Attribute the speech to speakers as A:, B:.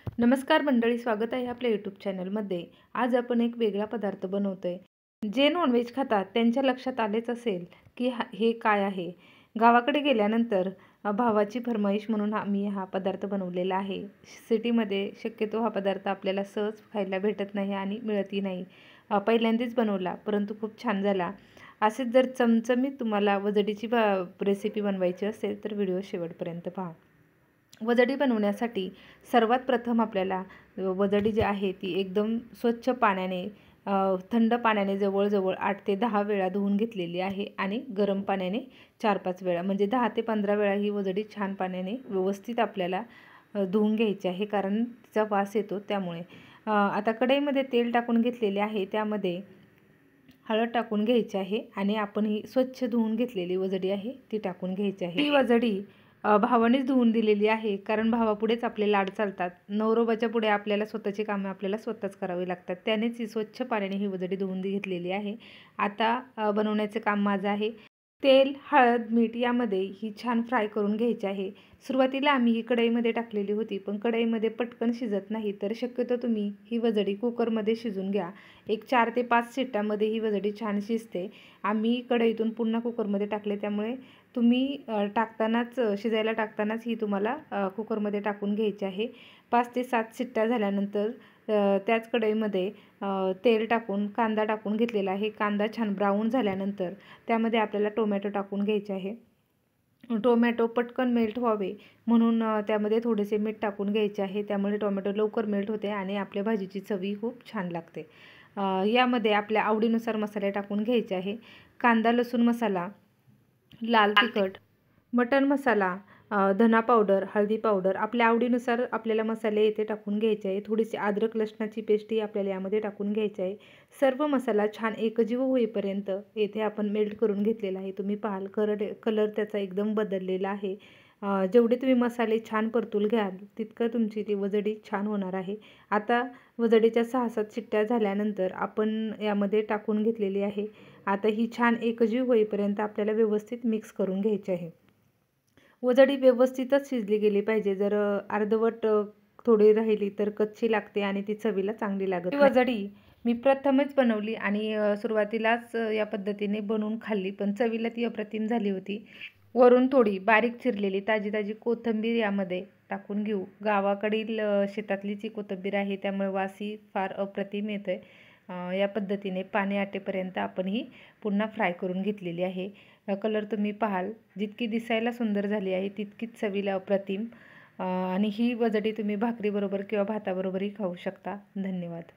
A: नमस्कार मंडळी, स्वागत आहे आपल्या यूट्यूब चॅनलमध्ये। आज आपण एक वेगळा पदार्थ बनवतोय। जे नॉनव्हेज खातात त्यांच्या लक्षात आलेच असेल की हे काय आहे। गावाकडे गेल्यानंतर भावाची फरमाईश म्हणून आम्ही हा पदार्थ बनवलेला आहे। सिटीमध्ये शक्यतो हा पदार्थ आपल्याला सहज खायला भेटत नाही आणि मिळतही नाही। पहिल्यांदाच बनवला परंतु खूप छान झाला। असेच जर चमचमीत तुम्हाला वजडीची रेसिपी बनवायची असेल तर व्हिडिओ शेवटपर्यंत पहा। वजडी बनवण्यासाठी सर्वात प्रथम आपल्याला वजडी जी आहे ती एकदम स्वच्छ पाण्याने थंड पाण्याने जवळजवळ 8 ते 10 वेळा धुवून घेतलेली आहे आणि गरम पाण्याने 4-5 वेळा म्हणजे 10 ते 15 वेळा ही वजडी छान पाण्याने व्यवस्थित आपल्याला धुवून घ्यायची आहे, कारण तिचा वास येतो त्यामुळे। आता कढईमध्ये तेल टाकून घेतलेले आहे, त्यामध्ये हळद टाकून घ्यायची आहे आणि आपण ही स्वच्छ धुवून घेतलेली वजडी आहे ती टाकून घ्यायची आहे। ही वजडी भावानेच धुवून दिलेली आहे, कारण भावापुढेच आपले लाड चालतात। नवरोबाच्या पुढे आपल्याला स्वतःची कामे आपल्याला स्वतःच करावी लागतात, त्यानेच ही स्वच्छ पाण्याने ही वजडी धुवून घेतलेली आहे। आता बनवण्याचे काम माझं आहे। तेल, हळद, मीठ यामध्ये ही छान फ्राय करून घ्यायची आहे। सुरुवातीला आम्ही ही कढईमध्ये टाकलेली होती, पण कढईमध्ये पटकन शिजत नाही, तर शक्यतो तुम्ही ही वजडी कुकरमध्ये शिजून घ्या। एक 4 ते 5 शिट्ट्यामध्ये ही वजडी छान शिजते। आम्ही कढईतून पुन्हा कुकरमध्ये टाकले, त्यामुळे तुम्ही टाकतानाच शिजायला टाकतानाच ही तुम्हाला कुकरमध्ये टाकून घ्यायची आहे। 5 ते 7 शिट्ट्या झाल्यानंतर त्याच कढईमध्ये तेल टाकून कांदा टाकून घेतलेला आहे। कांदा छान ब्राऊन झाल्यानंतर त्यामध्ये आपल्याला टोमॅटो टाकून घ्यायचे आहे। टोमॅटो पटकन मेल्ट व्हावे म्हणून त्यामध्ये थोडेसे मीठ टाकून घ्यायचे आहे, त्यामुळे टोमॅटो लवकर मेल्ट होते आणि आपल्या भाजीची चवही खूप छान लागते। यामध्ये आपल्या आवडीनुसार मसाले टाकून घ्यायचे आहे। कांदा लसूण मसाला, लाल तिखट, मटन मसाला, धना पावडर, हळदी पावडर, आपल्या आवडीनुसार आपल्याला मसाले येथे टाकून घ्यायचे आहे। थोडीशी अद्रक लसणाची पेस्टही आपल्याला यामध्ये टाकून घ्यायची आहे। सर्व मसाला छान एकजीव होईपर्यंत येथे आपण मेल्ट करून घेतलेला आहे। तुम्ही पाहाल कलर त्याचा एकदम बदललेला आहे। जेवढे तुम्ही मसाले छान परतून घ्याल तितकं तुमची ती वजडी छान होणार आहे। आता वजडीच्या 6-7 शिट्ट्या झाल्यानंतर आपण यामध्ये टाकून घेतलेली आहे। आता ही छान एकजीव होईपर्यंत आपल्याला व्यवस्थित मिक्स करून घ्यायची आहे। वजडी व्यवस्थितच शिजली गेली पाहिजे, जर अर्धवट थोडी राहिली तर कच्ची लागते आणि ती चवीला चांगली लागत नाही। वजडी मी प्रथमच बनवली आणि सुरुवातीलाच या पद्धतीने बनवून खाल्ली, पण चवीला ती अप्रतिम झाली होती। वरून थोडी बारीक चिरलेली ताजी ताजी कोथिंबीर यामध्ये टाकून घेऊ। गावाकडील शेतातलीच ही कोथिंबीर आहे, त्यामुळे वासही फार अप्रतिम येतोय। या पद्धतीने पाणी आटेपर्यंत आपण ही पुन्हा फ्राय करून घेतलेली आहे। कलर तुम्ही पाहाल, जितकी दिसायला सुंदर झाली आहे तितकीच चवीला अप्रतिम। आणि ही वजडी तुम्ही भाकरीबरोबर किंवा भाताबरोबरही खाऊ शकता। धन्यवाद।